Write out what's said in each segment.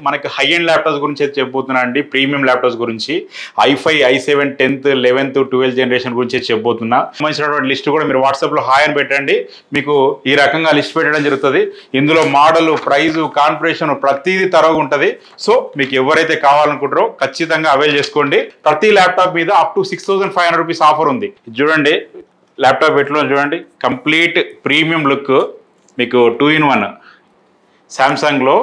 మనకి high end laptops గురించి అయితే చెప్పబోతున్నా అండి. ప్రీమియం ల్యాప్టాప్స్ గురించి i5 i7 10th 11th 12th generation గురించి అయితే చెప్పబోతున్నా. సంబంధించినటువంటి లిస్ట్ కూడా మీరు వాట్సాప్ లో హాయ్ అని పెట్టండి, మీకు ఈ రకంగా లిస్ట్ పెట్టడం జరుగుతుంది. ఇందులో మోడల్, ప్రైజ్, కాన్ఫిగరేషన్ ప్రతిదీ తరగా ఉంటుంది. సో మీకు ఎవరైతే కావాలనుకుంటారో ఖచ్చితంగా అవైల్ చేసుకోండి. ప్రతి ల్యాప్టాప్ మీద అప్ టు 6500 రూపీస్ ఆఫర్ ఉంది. చూడండి ల్యాప్టాప్ ఎట్లా చూడండి, కంప్లీట్ ప్రీమియం లుక్, మీకు 2-in-1 సామ్సంగ్లో.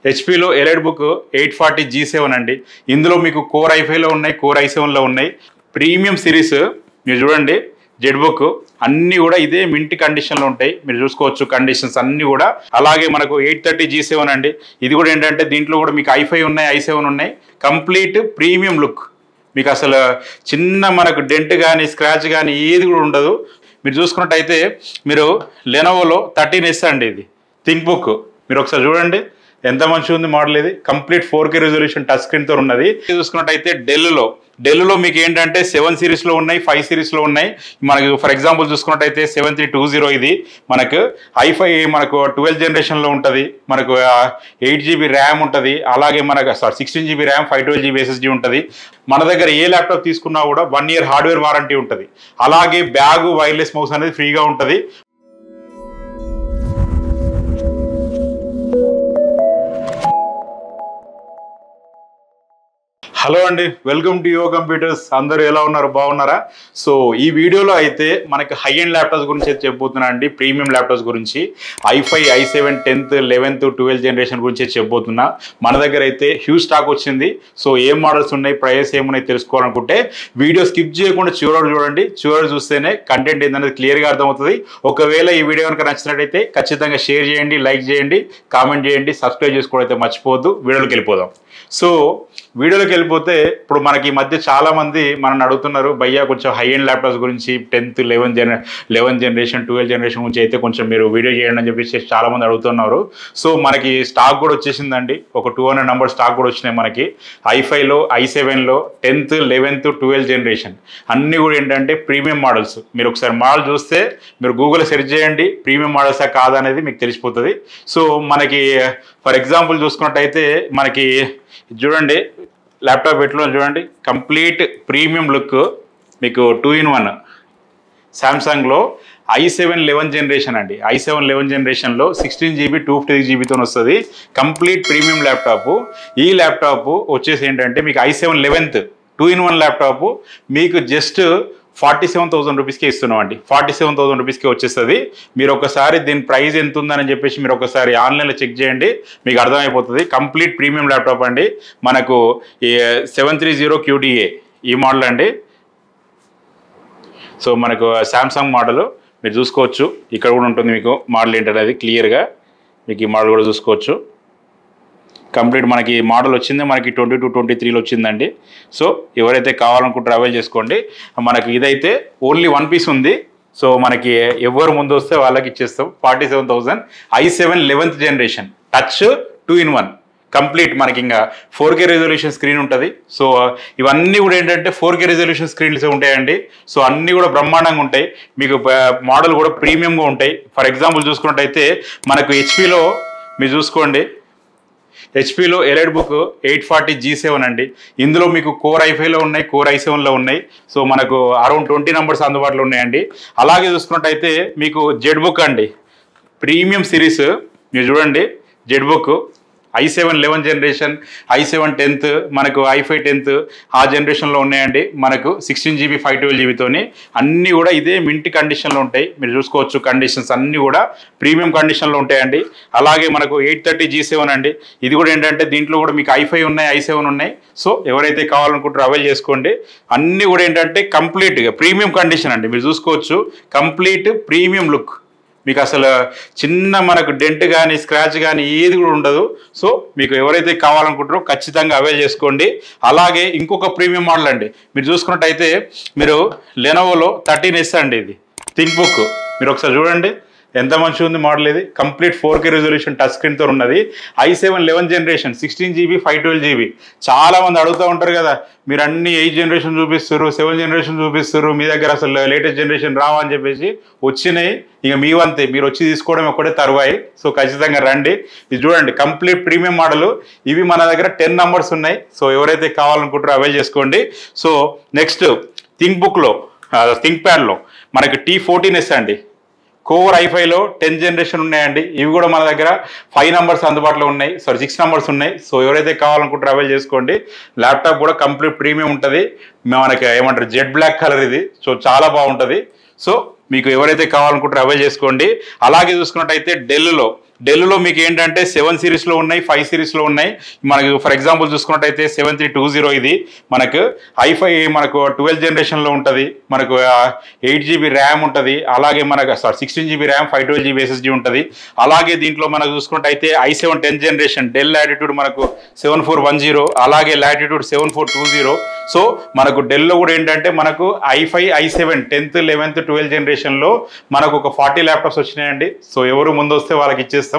హెచ్పిలో ఎలైట్ బుక్ 840 G7 అండి. ఇందులో మీకు కోర్ i5లో ఉన్నాయి, కోర్ i7లో ఉన్నాయి. ప్రీమియం సిరీస్ మీరు చూడండి, జెడ్ బుక్ అన్నీ కూడా ఇదే మింట్ కండిషన్లో ఉంటాయి. మీరు చూసుకోవచ్చు కండిషన్స్ అన్నీ కూడా. అలాగే మనకు 830 G7 అండి. ఇది కూడా ఏంటంటే దీంట్లో కూడా మీకు i5 ఉన్నాయి, i7 ఉన్నాయి. కంప్లీట్ ప్రీమియం లుక్, మీకు అసలు చిన్న మనకు డెంట్ కానీ స్క్రాచ్ కానీ ఏది కూడా ఉండదు. మీరు చూసుకున్నట్టయితే మీరు లెనోవోలో 13S అండి, ఇది థింక్ బుక్. మీరు ఒకసారి చూడండి ఎంత మంచిగా ఉంది మోడల్. ఇది కంప్లీట్ 4K రెజల్యూషన్ టచ్ స్క్రీన్తో ఉన్నది. చూసుకున్నట్టయితే డెల్లో మీకు ఏంటంటే 7 సిరీస్లో ఉన్నాయి, 5 సిరీస్లో ఉన్నాయి. మనకు ఫర్ ఎగ్జాంపుల్ చూసుకున్నట్టయితే 7320 ఇది మనకు i5 మనకు 12th జనరేషన్లో ఉంటుంది. మనకు 8GB ర్యామ్ ఉంటుంది. అలాగే మనకు 16GB ర్యామ్, 512GB SSD ఉంటుంది. మన దగ్గర ఏ ల్యాప్టాప్ తీసుకున్నా కూడా 1 year హార్డ్వేర్ వారంటీ ఉంటుంది. అలాగే బ్యాగ్, వైర్లెస్ మౌస్ అనేది ఫ్రీగా ఉంటుంది. హలో అండి, వెల్కమ్ టు యువ కంప్యూటర్స్. అందరూ ఎలా ఉన్నారు, బాగున్నారా? సో ఈ వీడియోలో అయితే మనకి హై ఎండ్ ల్యాప్టాప్స్ గురించి అయితే చెప్పబోతున్నా అండి. ప్రీమియం ల్యాప్టాప్స్ గురించి i5 i7 10th 11th 12th generation గురించి అయితే చెప్పబోతున్నా. మన దగ్గర అయితే హ్యూజ్ స్టాక్ వచ్చింది. సో ఏం మోడల్స్ ఉన్నాయి, ప్రైస్ ఏమున్నాయి తెలుసుకోవాలనుకుంటే వీడియో స్కిప్ చేయకుండా చివరి చూడండి. చివరి చూస్తేనే కంటెంట్ ఏంటనేది క్లియర్గా అర్థమవుతుంది. ఒకవేళ ఈ వీడియో కనుక నచ్చినట్టయితే ఖచ్చితంగా షేర్ చేయండి, లైక్ చేయండి, కామెంట్ చేయండి, సబ్స్క్రైబ్ చేసుకోవడం అయితే మర్చిపోవద్దు. వీడియోలోకి వెళ్ళిపోదాం. సో వీడియోలోకి వెళ్ళిపోతే ఇప్పుడు మనకి ఈ మధ్య చాలా మంది మనల్ని అడుగుతున్నారు, భయ్యా కొంచెం హై ఎండ్ ల్యాప్టాప్స్ గురించి 10th 11th generation 12th generation గురించి అయితే కొంచెం మీరు వీడియో చేయండి అని చెప్పేసి చాలా మంది అడుగుతున్నారు. సో మనకి స్టాక్ కూడా వచ్చేసిందండి, ఒక 200 నెంబర్ స్టాక్ కూడా వచ్చినాయి మనకి. i5లో, i7లో 10th 11th 12th జనరేషన్ అన్నీ కూడా ఏంటంటే ప్రీమియం మోడల్స్. మీరు ఒకసారి మోడల్ చూస్తే మీరు గూగుల్లో సెర్చ్ చేయండి, ప్రీమియం మోడల్సా కాదా అనేది మీకు తెలిసిపోతుంది. సో మనకి ఫర్ ఎగ్జాంపుల్ చూసుకున్నట్టయితే మనకి చూడండి ల్యాప్టాప్ ఎట్లా చూడండి, కంప్లీట్ ప్రీమియం లుక్, మీకు 2-in-1 సామ్సంగ్లో i7 11th జనరేషన్ అండి. i7 11th జనరేషన్లో 16GB 256GBతో వస్తుంది. Complete premium laptop. ఈ ల్యాప్టాప్ వచ్చేసి ఏంటంటే మీకు i7 11th 2-in-1 ల్యాప్టాప్ మీకు జస్ట్ 47,000 రూపీస్కే ఇస్తున్నాం అండి. 47,000 రూపీస్కే వచ్చేస్తుంది. మీరు ఒకసారి దీని ప్రైస్ ఎంత ఉందని చెప్పేసి మీరు ఒకసారి ఆన్లైన్లో చెక్ చేయండి, మీకు అర్థమైపోతుంది. కంప్లీట్ ప్రీమియం ల్యాప్టాప్ అండి. మనకు 730 QDA ఈ మోడల్ అండి. సో మనకు శాంసంగ్ మోడల్ మీరు చూసుకోవచ్చు. ఇక్కడ కూడా ఉంటుంది మీకు మోడల్ ఏంటనేది క్లియర్గా, మీకు ఈ మోడల్ కూడా చూసుకోవచ్చు. కంప్లీట్ మనకి మోడల్ వచ్చింది మనకి 22-23లో వచ్చిందండి. సో ఎవరైతే కావాలనుకుంటారో అవైల్ చేసుకోండి. మనకి ఇదైతే ఓన్లీ 1 పీస్ ఉంది. సో మనకి ఎవరు ముందు వస్తే వాళ్ళకి ఇచ్చేస్తాం. 47,000 i7 11th generation touch 2-in-1 complete. మనకి ఇంకా 4K రెజల్యూషన్ స్క్రీన్ ఉంటుంది. సో ఇవన్నీ కూడా ఏంటంటే 4K రెజల్యూషన్ స్క్రీన్స్ ఉంటాయండి. సో అన్నీ కూడా బ్రహ్మాండంగా ఉంటాయి. మీకు మోడల్ కూడా ప్రీమియంగా ఉంటాయి. ఫర్ ఎగ్జాంపుల్ చూసుకున్నట్టయితే మనకు హెచ్పిలో మీరు చూసుకోండి, హెచ్పిలో ఎలైట్ బుక్ 840 G7 అండి. ఇందులో మీకు కోర్ i5లో ఉన్నాయి, కోర్ i7లో ఉన్నాయి. సో మనకు అరౌండ్ 20 నెంబర్స్ అందుబాటులో ఉన్నాయండి. అలాగే చూసుకున్నట్టయితే మీకు జెడ్ బుక్ అండి, ప్రీమియం సిరీస్. మీరు చూడండి Z book i7 11th generation, i7 10th, మనకు i5 10th ఆ జనరేషన్లో ఉన్నాయండి. మనకు 16GB 512GBతోని అన్నీ కూడా ఇదే మింట్ కండిషన్లో ఉంటాయి. మీరు చూసుకోవచ్చు కండిషన్స్ అన్నీ కూడా ప్రీమియం కండిషన్లో ఉంటాయండి. అలాగే మనకు 830 G7 అండి. ఇది కూడా ఏంటంటే దీంట్లో కూడా మీకు i5 ఉన్నాయి, i7 ఉన్నాయి. సో ఎవరైతే కావాలనుకుంటారో అవైల్ చేసుకోండి. అన్నీ కూడా ఏంటంటే కంప్లీట్గా ప్రీమియం కండిషన్ అండి. మీరు చూసుకోవచ్చు కంప్లీట్ ప్రీమియం లుక్, మీకు అసలు చిన్న మనకు డెంట్ కానీ స్క్రాచ్ కానీ ఏది కూడా ఉండదు. సో మీకు ఎవరైతే కావాలనుకుంటారో ఖచ్చితంగా అవైల్ చేసుకోండి. అలాగే ఇంకొక ప్రీమియం మోడల్ అండి, మీరు చూసుకున్నట్టయితే మీరు లెనోవోలో 13S అండి, ఇది థింక్ బుక్. మీరు ఒకసారి చూడండి ఎంత మంచిగా ఉంది మోడల్. ఇది కంప్లీట్ 4K రెజల్యూషన్ టచ్ స్క్రీన్తో ఉన్నది. i7 11th generation 16GB 512GB. చాలా మంది అడుగుతూ ఉంటారు కదా, మీరు అన్ని 8th జనరేషన్ చూపిస్తారు, 7th జనరేషన్ చూపిస్తారు, మీ దగ్గర అసలు లేటెస్ట్ జనరేషన్ రావా అని చెప్పేసి. వచ్చినాయి, ఇక మీ వంతే, మీరు వచ్చి తీసుకోవడం ఒకటే తరువాయి. సో ఖచ్చితంగా రండి. ఇది చూడండి కంప్లీట్ ప్రీమియం మోడల్. ఇవి మన దగ్గర 10 నంబర్స్ ఉన్నాయి. సో ఎవరైతే కావాలనుకుంటారో అవైల్ చేసుకోండి. సో నెక్స్ట్ థింక్ ప్యాడ్లో మనకి T14S అండి, కోర్ i5లో 10th జనరేషన్ ఉన్నాయండి. ఇవి కూడా మన దగ్గర 5 నంబర్స్ అందుబాటులో ఉన్నాయి, 6 నంబర్స్ ఉన్నాయి. సో ఎవరైతే కావాలనుకుంటారో అవైల్ చేసుకోండి. ల్యాప్టాప్ కూడా కంప్లీట్ ప్రీమియం ఉంటుంది. మనకి ఏమంటారు జెడ్ బ్లాక్ కలర్ ఇది. సో చాలా బాగుంటుంది. సో మీకు ఎవరైతే కావాలనుకుంటారో అవైల్ చేసుకోండి. అలాగే చూసుకున్నట్టయితే డెల్లో మీకు ఏంటంటే 7 సిరీస్లో ఉన్నాయి, 5 సిరీస్లో ఉన్నాయి. మనకు ఫర్ ఎగ్జాంపుల్ చూసుకున్నట్టయితే 7320 ఇది మనకు i5 మనకు 12th జనరేషన్లో ఉంటుంది. మనకు 8GB ర్యామ్ ఉంటుంది. అలాగే మనకు 16GB ర్యామ్ 512GB SSD ఉంటుంది. అలాగే దీంట్లో మనకు చూసుకున్నట్టయితే i7 10th generation del latitude మనకు 7410, అలాగే లాటిట్యూడ్ 7420. సో మనకు డెల్లో కూడా ఏంటంటే మనకు i5 i7 10th 11th 12th జనరేషన్లో మనకు ఒక 40 ల్యాప్టాప్స్ వచ్చినాయండి. సో ఎవరు ముందు వస్తే వాళ్ళకి ఇచ్చేస్తాం.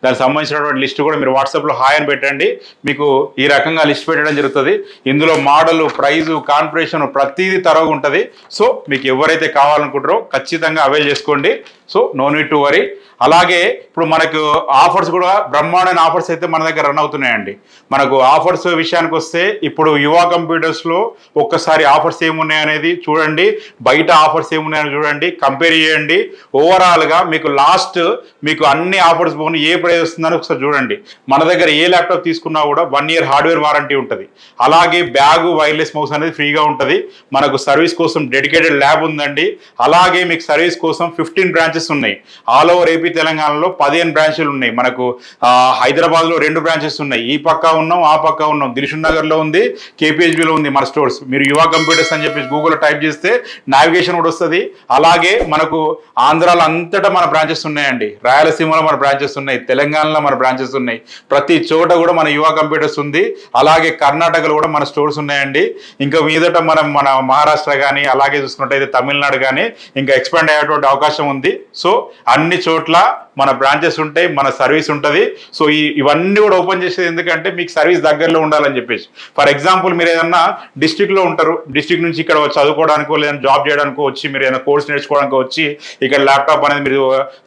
దానికి సంబంధించినటువంటి లిస్ట్ కూడా మీరు వాట్సాప్లో హాయ్ అని పెట్టండి, మీకు ఈ రకంగా లిస్ట్ పెట్టడం జరుగుతుంది. ఇందులో మోడల్, ప్రైజు, కాన్ఫిగరేషన్ ప్రతిదీ తరగా ఉంటుంది. సో మీకు ఎవరైతే కావాలనుకుంటారో ఖచ్చితంగా అవైల్ చేసుకోండి. So no need to worry. అలాగే ఇప్పుడు మనకు ఆఫర్స్ కూడా బ్రహ్మాండమైన ఆఫర్స్ అయితే మన దగ్గర రన్ అవుతున్నాయండి. మనకు ఆఫర్స్ విషయానికి వస్తే ఇప్పుడు యువ కంప్యూటర్స్లో ఒక్కసారి ఆఫర్స్ ఏమున్నాయనేది చూడండి, బయట ఆఫర్స్ ఏమున్నాయని చూడండి, కంపేర్ చేయండి. ఓవరాల్గా మీకు లాస్ట్ మీకు అన్ని ఆఫర్స్ పోను ఏ ప్రైస్ వస్తుందని ఒకసారి చూడండి. మన దగ్గర ఏ ల్యాప్టాప్ తీసుకున్నా కూడా 1 year హార్డ్వేర్ వారంటీ ఉంటుంది. అలాగే బ్యాగు, వైర్లెస్ మౌస్ అనేది ఫ్రీగా ఉంటుంది. మనకు సర్వీస్ కోసం డెడికేటెడ్ ల్యాబ్ ఉందండి. అలాగే మీకు సర్వీస్ కోసం 15 బ్రాంచెస్ ఉన్నాయి. ఆల్ ఓవర్ ఏపీ తెలంగాణలో 15 బ్రాంచ్లు ఉన్నాయి. మనకు హైదరాబాద్లో 2 బ్రాంచెస్ ఉన్నాయి. ఈ పక్క ఉన్నాం, ఆ పక్క ఉన్నాం. దిల్షుక్ నగర్లో ఉంది, KPHBలో ఉంది మన స్టోర్స్. మీరు యువ కంప్యూటర్స్ అని చెప్పేసి గూగుల్లో టైప్ చేస్తే నావిగేషన్ కూడా వస్తుంది. అలాగే మనకు ఆంధ్రాలో అంతటా మన బ్రాంచెస్ ఉన్నాయండి. రాయలసీమలో మన బ్రాంచెస్ ఉన్నాయి, తెలంగాణలో మన బ్రాంచెస్ ఉన్నాయి. ప్రతి చోట కూడా మన యువ కంప్యూటర్స్ ఉంది. అలాగే కర్ణాటకలో కూడా మన స్టోర్స్ ఉన్నాయండి. ఇంకా మీదట మన మహారాష్ట్ర కానీ అలాగే చూసుకున్నట్టయితే తమిళనాడు కానీ ఇంకా ఎక్స్పాండ్ అయ్యేటువంటి అవకాశం ఉంది. సో అన్ని చోట్ల మన బ్రాంచెస్ ఉంటాయి, మన సర్వీస్ ఉంటుంది. సో ఇవన్నీ కూడా ఓపెన్ చేసేది ఎందుకంటే మీకు సర్వీస్ దగ్గరలో ఉండాలని చెప్పేసి. ఫర్ ఎగ్జాంపుల్ మీరు ఏదన్నా డిస్ట్రిక్ట్లో ఉంటారు, డిస్ట్రిక్ట్ నుంచి ఇక్కడ చదువుకోవడానికో లేదంటే జాబ్ చేయడానికో వచ్చి మీరు ఏదైనా కోర్స్ నేర్చుకోవడానికో వచ్చి ఇక్కడ ల్యాప్టాప్ అనేది మీరు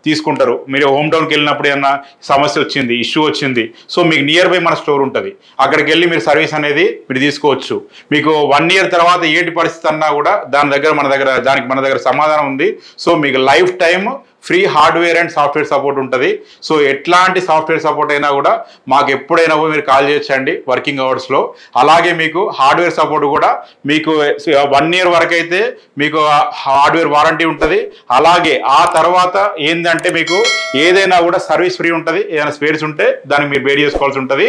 తీసుకుంటారు. మీరు హోమ్ టౌన్కి వెళ్ళినప్పుడు ఏదైనా సమస్య వచ్చింది, ఇష్యూ వచ్చింది, సో మీకు నియర్ బై మన స్టోర్ ఉంటుంది. అక్కడికి వెళ్ళి మీరు సర్వీస్ అనేది మీరు తీసుకోవచ్చు. మీకు 1 year తర్వాత ఏంటి పరిస్థితి అన్నా కూడా దానికి మన దగ్గర సమాధానం ఉంది. సో మీకు life time free hardware and software support ఉంటుంది. సో ఎట్లాంటి సాఫ్ట్వేర్ సపోర్ట్ అయినా కూడా మాకు ఎప్పుడైనా మీరు కాల్ చేయొచ్చండి వర్కింగ్ అవర్స్లో. అలాగే మీకు హార్డ్వేర్ సపోర్ట్ కూడా మీకు 1 year వరకు అయితే మీకు హార్డ్వేర్ వారంటీ ఉంటుంది. అలాగే ఆ తర్వాత ఏంటంటే మీకు ఏదైనా కూడా సర్వీస్ ఫ్రీ ఉంటుంది. ఏదైనా స్పేర్స్ ఉంటే దానికి మీరు వేడి చేసుకోవాల్సి ఉంటుంది.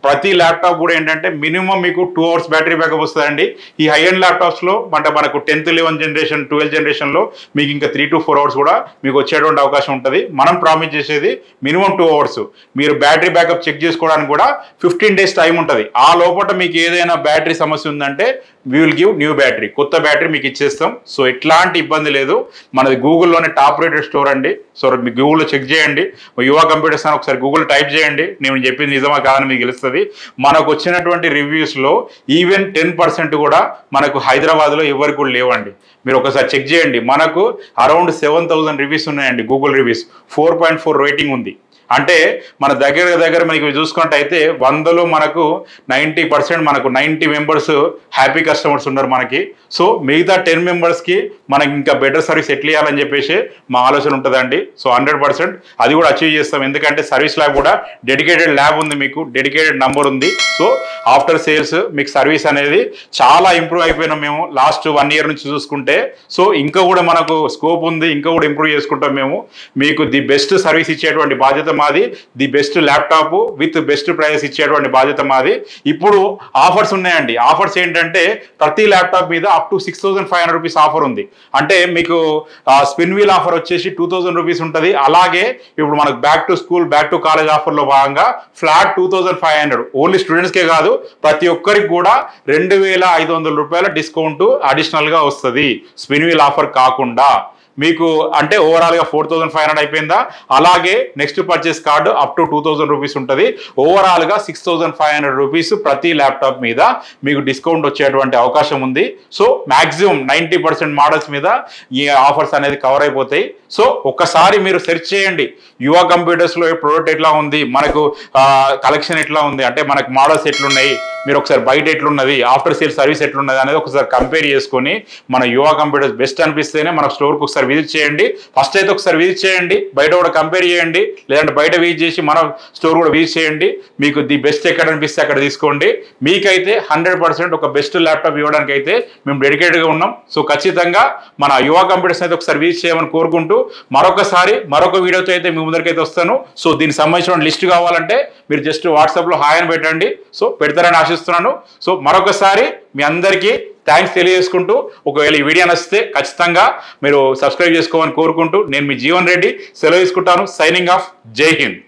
ప్రతి ల్యాప్టాప్ కూడా ఏంటంటే మినిమం మీకు 2 hours బ్యాటరీ బ్యాకప్ వస్తుందండి. ఈ హై ఎండ్ ల్యాప్టాప్స్లో అంటే మనకు 10th 11th జనరేషన్ 12th జనరేషన్లో మీకు ఇంకా 3 to 4 hours కూడా మీకు వచ్చేటువంటి అవకాశం ఉంటుంది. మనం ప్రామిస్ చేసేది మినిమం 2 hours. మీరు బ్యాటరీ బ్యాకప్ చెక్ చేసుకోవడానికి కూడా 15 days టైం ఉంటుంది. ఆ లోపల మీకు ఏదైనా బ్యాటరీ సమస్య ఉందంటే we will give new battery, కొత్త బ్యాటరీ మీకు ఇచ్చేస్తాం. సో ఎట్లాంటి ఇబ్బంది లేదు. మనది గూగుల్లోనే టాప్ రేటెడ్ స్టోర్ అండి. సో మీకు గూగుల్లో చెక్ చేయండి, యువ కంప్యూటర్స్ అని ఒకసారి గూగుల్ టైప్ చేయండి. నేను చెప్పింది నిజమా కాదని మీకు తెలుస్తుంది. మనకు వచ్చినటువంటి రివ్యూస్లో ఈవెన్ 10% కూడా మనకు హైదరాబాద్లో ఎవరికి కూడా లేవండి. మీరు ఒకసారి చెక్ చేయండి. మనకు అరౌండ్ 7,000 రివ్యూస్ ఉన్నాయండి. గూగుల్ రివ్యూస్ 4.4 రేటింగ్ ఉంది. అంటే మన దగ్గర మనకి చూసుకున్నట్టయితే 100లో మనకు 90% మనకు 90 మెంబర్స్ హ్యాపీ కస్టమర్స్ ఉన్నారు మనకి. సో మిగతా 10 మెంబర్స్కి మనకి ఇంకా బెటర్ సర్వీస్ ఎట్లా ఇవ్వాలని చెప్పేసి మా ఆలోచన ఉంటుందండి. సో 100% అది కూడా అచీవ్ చేస్తాం. ఎందుకంటే సర్వీస్ ల్యాబ్ కూడా డెడికేటెడ్ ల్యాబ్ ఉంది, మీకు డెడికేటెడ్ నంబర్ ఉంది. సో ఆఫ్టర్ సేల్స్ మీకు సర్వీస్ అనేది చాలా ఇంప్రూవ్ అయిపోయినాం మేము లాస్ట్ 1 year నుంచి చూసుకుంటే. సో ఇంకా కూడా మనకు స్కోప్ ఉంది, ఇంకా కూడా ఇంప్రూవ్ చేసుకుంటాం మేము. మీకు ది బెస్ట్ సర్వీస్ ఇచ్చేటువంటి బాధ్యత మాది, the best laptop with best price ఇచ్చేటువంటి బాధ్యత మాది. ఇప్పుడు ఆఫర్స్ ఉన్నాయండి. ఆఫర్స్ ఏంటంటే ప్రతి ల్యాప్టాప్ మీద అప్ టు 6,500 రూపీస్ ఆఫర్ ఉంది. అంటే మీకు స్పిన్ వీల్ ఆఫర్ వచ్చేసి 2,000 రూపీస్ ఉంటుంది. అలాగే ఇప్పుడు మనకు back to school back to college ఆఫర్లో భాగంగా ఫ్లాట్ 2,500 ఓన్లీ స్టూడెంట్స్కే కాదు ప్రతి ఒక్కరికి కూడా 2,500 రూపాయల డిస్కౌంట్ అడిషనల్గా వస్తుంది స్పిన్ వీల్ ఆఫర్ కాకుండా. మీకు అంటే ఓవరాల్గా 4500 అయిపోయిందా, అలాగే next purchase card up to 2000 rupees ఉంటుంది. ఓవరాల్గా 6500 రూపీస్ ప్రతి ల్యాప్టాప్ మీద మీకు డిస్కౌంట్ వచ్చేటువంటి అవకాశం ఉంది. సో మ్యాక్సిమం 90% మోడల్స్ మీద ఈ ఆఫర్స్ అనేది కవర్ అయిపోతాయి. సో ఒక్కసారి మీరు సెర్చ్ చేయండి యువ కంప్యూటర్స్లో ప్రోడక్ట్ ఎట్లా ఉంది, మనకు కలెక్షన్ ఎట్లా ఉంది, అంటే మనకు మోడల్స్ ఎట్లున్నాయి, మీరు ఒకసారి బయట ఎట్లున్నది, ఆఫ్టర్ సేల్ సర్వీస్ ఎట్లున్నది అనేది ఒకసారి కంపేర్ చేసుకొని మన యువ కంప్యూటర్స్ బెస్ట్ అనిపిస్తేనే మన స్టోర్కి ఒకసారి విజిట్ చేయండి. ఫస్ట్ అయితే ఒకసారి విజిట్ చేయండి, బయట కూడా కంపేర్ చేయండి, లేదంటే బయట విజిట్ చేసి మన స్టోర్ కూడా విజిట్ చేయండి. మీకు ది బెస్ట్ ఎక్కడ అనిపిస్తే అక్కడ తీసుకోండి. మీకైతే 100% ఒక బెస్ట్ ల్యాప్టాప్ ఇవ్వడానికి అయితే మేము డెడికేటెడ్గా ఉన్నాం. సో ఖచ్చితంగా మన యువ కంప్యూటర్స్ అయితే ఒకసారి విజిట్ చేయమని కోరుకుంటూ మరొక వీడియోతో అయితే మీ ముందరికైతే వస్తాను. సో దీనికి సంబంధించిన లిస్ట్ కావాలంటే మీరు జస్ట్ వాట్సాప్లో హాయ్ అని పెట్టండి. సో పెడతారని ఆశిస్తున్నాను. సో మరొకసారి మీ అందరికీ థ్యాంక్స్ తెలియజేసుకుంటూ, ఒకవేళ ఈ వీడియో నచ్చితే ఖచ్చితంగా మీరు సబ్స్క్రైబ్ చేసుకోవాలని కోరుకుంటూ నేను మీ జీవన్ రెడ్డి సెలవు తీసుకుంటాను. Signing off. జై హింద్.